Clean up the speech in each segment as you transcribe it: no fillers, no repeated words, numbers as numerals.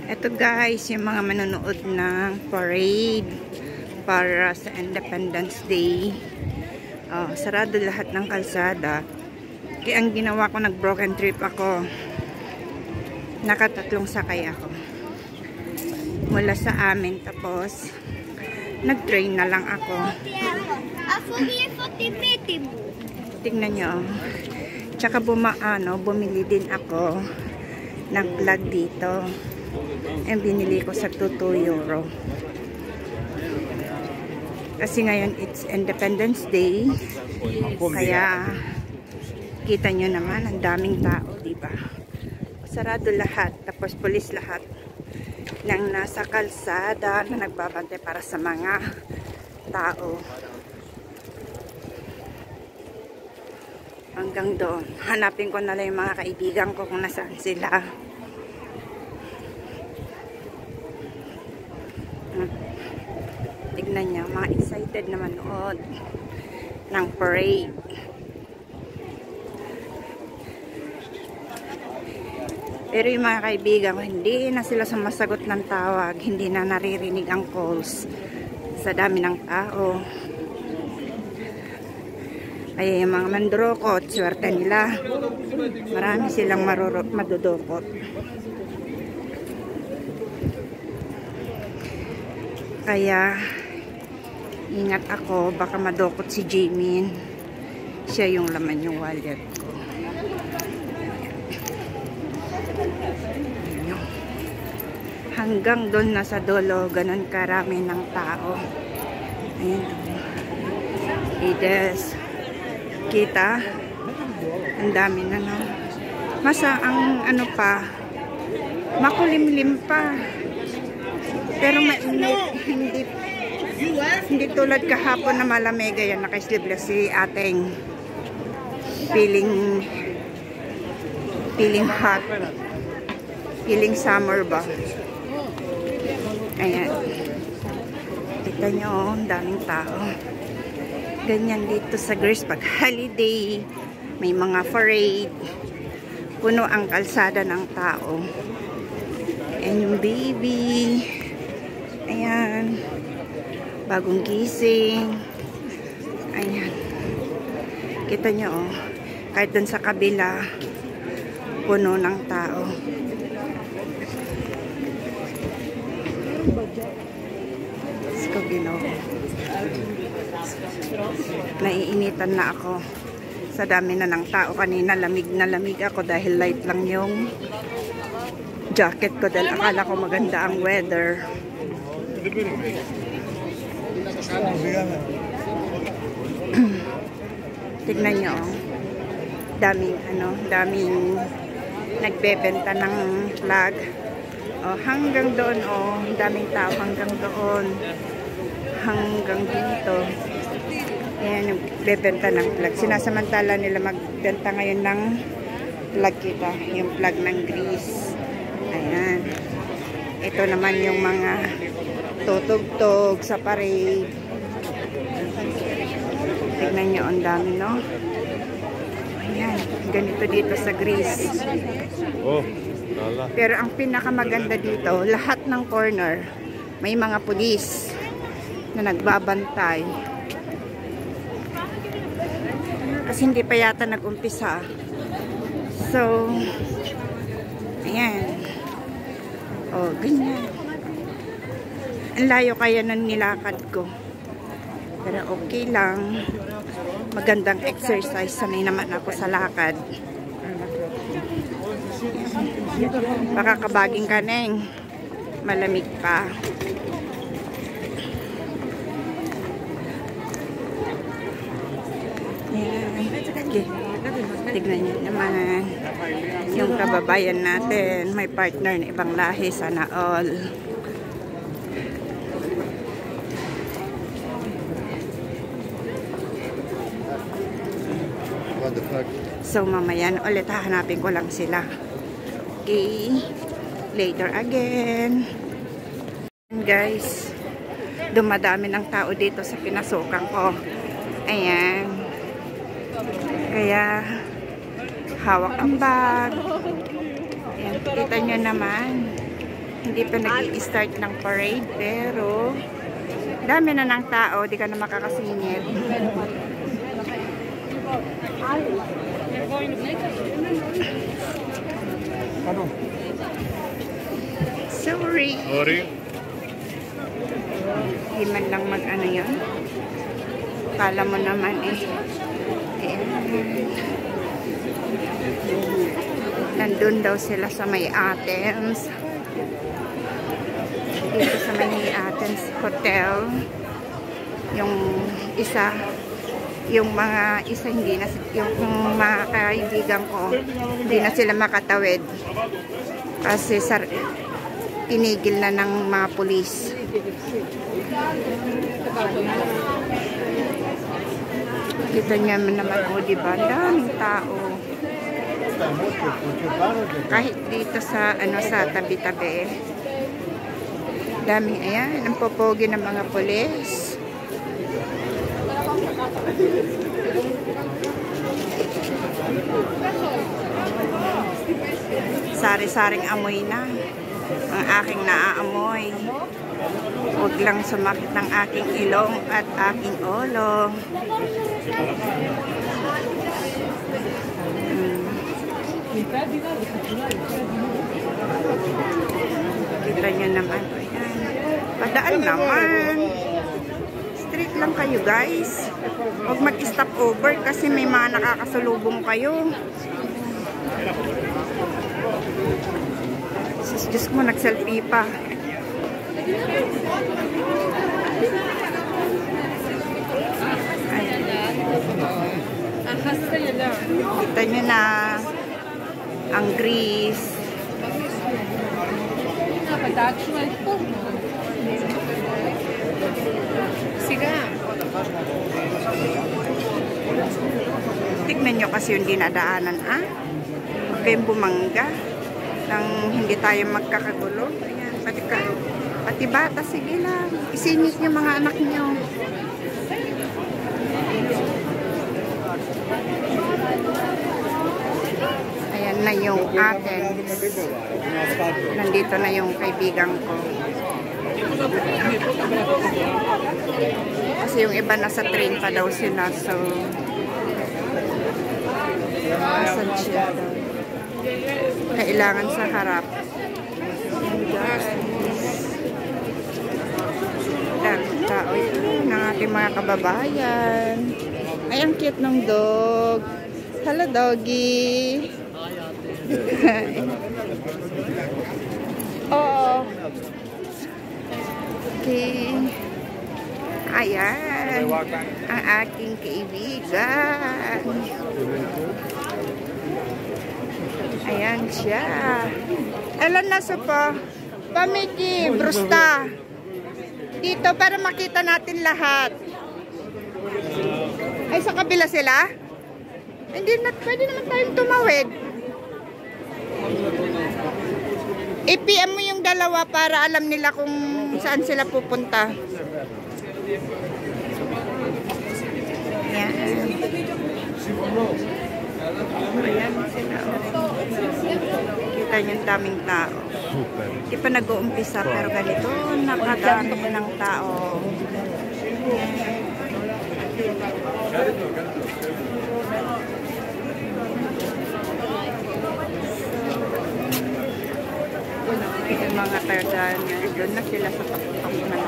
Ito guys, yung mga manonood ng parade para sa Independence Day. Sarado lahat ng kalsada. Kaya ang ginawa ko, nag-broken trip ako. Nakatatlong sakay ako. Mula sa amin, tapos nag-train na lang ako. Tingnan nyo. Tsaka bumili din ako ng plug dito. And binili ko sa €2. Kasi ngayon it's Independence Day. Kaya kita nyo naman ang daming tao, diba? Sarado lahat, tapos pulis lahat nang nasa kalsada na nagbabantay para sa mga tao. Hanggang doon. Hanapin ko na lang yung mga kaibigan ko kung nasaan sila. Tignan niya, mga excited na manood ng parade. Pero yung mga kaibigan ko, hindi na sila sumasagot ng tawag, hindi na naririnig ang calls sa dami ng tao. Ay, yung mga mandurokot, swerte nila. Marami silang madudukot. Kaya, ingat ako, baka madukot si Jimin. Siya yung laman yung wallet ko. Hanggang doon nasa dulo, ganun karami ng tao. Ayan. Ides. Kita? Ang dami na, no? Masa ang ano pa, makulimlim pa. Pero mainit, hindi tulad kahapon na malamig. Ayan, naka-sleeveless si ating feeling hot, feeling summer ba. Ayan, kita nyo, ang daming tao. Ganyan dito sa Greece pag holiday, may mga parade, puno ang kalsada ng tao. And yung baby, ayan, bagong gising. Ayan, kita nyo, oh, kahit dun sa kabila, puno ng tao. Let's go, Ginoo. Naiinitan na ako sa dami na ng tao. Kanina lamig na lamig ako dahil light lang yung jacket ko dahil akala ko maganda ang weather. Tignan nyo, oh. Daming nagbebenta ng flag. Oh, hanggang doon, oh, daming tao hanggang doon. Hanggang dito. Ayan, nagbebenta ng flag. Sinasamantala nila magbenta ngayon ng flag kita. Yung flag ng Greece. Ayan. Ito naman yung mga tutugtog sa parade. Tignan nyo, ang dami, no? Ayan, ganito dito sa Greece. Oh, lala. Pero ang pinakamaganda dito, lahat ng corner, may mga pulis na nagbabantay. Kasi hindi pa yata nag-umpisa. So, ayan. Oh, ganyan. Ang layo kaya ng nilakad ko. Pero okay lang. Magandang exercise. Sanay naman ako sa lakad. Baka kabaging kaneng. Malamig pa. Okay. Tignan nyo naman yung kababayan natin, may partner na ibang lahi, sana all. So mamaya ulit hahanapin ko lang sila. Okay, later again. Guys, dumadami ng tao dito sa pinasukan ko. Ayan. Kaya hawak ang bag. Ayan, kita nyo naman. Hindi pa nag-i-start ng parade, pero dami na ng tao, di ka na makakasingit. Sorry. Di man lang mag-ano yun. Kala mo naman eh. Nandun daw sila sa may Athens. Dito sa may Athens Hotel. Yung isa, yung mga isa hindi na, yung mga kaibigan ko, hindi na sila makatawid. Kasi tinigil na ng mga pulis. Kita niya naman po, diba? Daming tao. Kahit dito sa sa tabi-tabi. Daming, ayan, ang popogi ng mga pulis. Sari-saring amoy na. Ang aking naaamoy. Huwag lang sumakit ng aking ilong at aking ulo. Kita nyo naman. Ayan. Padaan naman. Straight lang kayo, guys. Huwag mag-stop over kasi may mga nakakasalubong kayo. Diyos mo, nag-selfie pa. Kita nyo na ang Greece. Tignan nyo kasi yung dinadaanan, huwag kayong bumangga nang hindi tayo magkakagulo. Ayan, pati bata, sige lang. Isingit nyo mga anak nyo. Ayan na yung Athens. Nandito na yung kaibigan ko. Kasi yung iba nasa train pa daw sila. So, asan siya daw? Kailangan sa harap. Daming tao yun ng ating mga kababayan. Ay, ang cute ng dog. Hello, doggy. Oo. Okay. Ayan. Ang aking kaibigan. Ayan siya. Elan na sa pa? Pamiki, Brusta. Dito para makita natin lahat. Ay, sa kabila sila? Hindi na, pwede naman tayong tumawid. I-PM mo yung dalawa para alam nila kung saan sila pupunta. Ayan. Ayan sila. Kita nyo yung daming tao. Di pa nag-uumpisa pero ganito nakadami ng tao. Yung mga taga-nyo doon na sila sa papunan.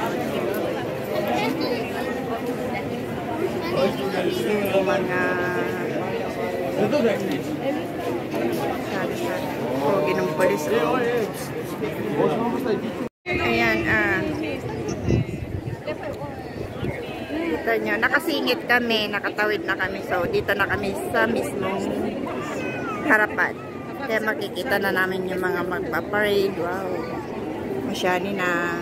Yung mga pogi ng polis. Ayan, kita nyo, nakasingit kami, nakatawid na kami. So, dito na kami sa mismong harapan. Kaya makikita na namin yung mga magpaparade. Wow. Masyani na.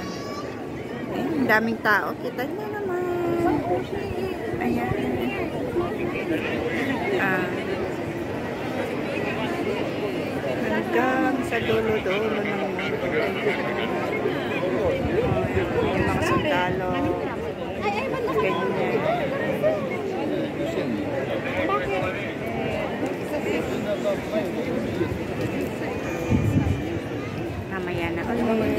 Ayan, daming tao. Kita nyo naman. Ayan. Hanggang sa dulo-dulo ng mundo. Yung mga sundalo. Ganyan. Mamaya na ulit.